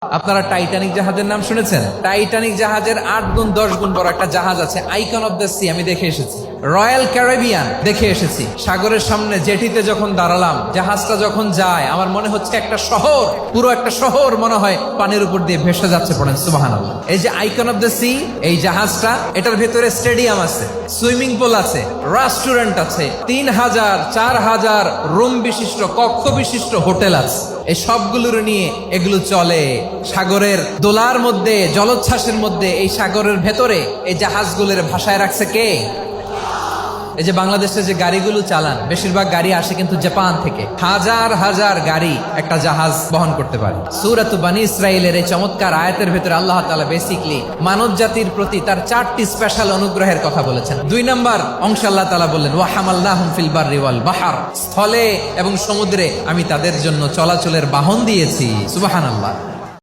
আপনারা টাইটানিক জাহাজের নাম শুনেছেন? টাইটানিক জাহাজের 8 গুণ 10 গুণ বড় একটা জাহাজ আছে, আইকন অফ দ্য সি। আমি দেখে এসেছি। রয়্যাল ক্যারিবিয়ান দেখে এসেছি। সাগরের সামনে জেটিতে যখন দাঁড়ালাম, জাহাজটা যখন যায়, আমার মনে হচ্ছে একটা শহর, পুরো একটা শহর মনে হয় পানির উপর দিয়ে ভেসে যাচ্ছে। পড়েন সুবহানাল্লাহ। এই যে আইকন অফ দ্য সি, এই জাহাজটা, এটার ভেতরে স্টেডিয়াম আছে, সুইমিং পুল আছে, রেস্টুরেন্ট আছে, 3000 4000 রুম বিশিষ্ট, কক্ষ বিশিষ্ট হোটেল আছে। এই সবগুলোর নিয়ে এগুলো চলে সাগরের দোলার মধ্যে, জলোচ্ছ্বাসের মধ্যে। এই সাগরের ভেতরে এই জাহাজগুলোর ভাষায় রাখছে কে? এই যে বাংলাদেশে যে গাড়িগুলো চালান, বেশিরভাগ গাড়ি আসে কিন্তু জাপান থেকে। হাজার হাজার গাড়ি একটা জাহাজ বহন করতে পারে। সূরাত বনী ইসরাইলের এই চমৎকার আয়াতের ভেতরে আল্লাহ তাআলা বেসিকলি মানব জাতির প্রতি তার 4টি স্পেশাল অনুগ্রহের কথা বলেছেন। 2 নম্বর অংশে আল্লাহ তাআলা বললেন, ওয়া হামালনাহুম ফিল বাররি ওয়াল বাহর, স্থলে এবং সমুদ্রে আমি তাদের জন্য চলাচলের বাহন দিয়েছি। সুবহানাল্লাহ।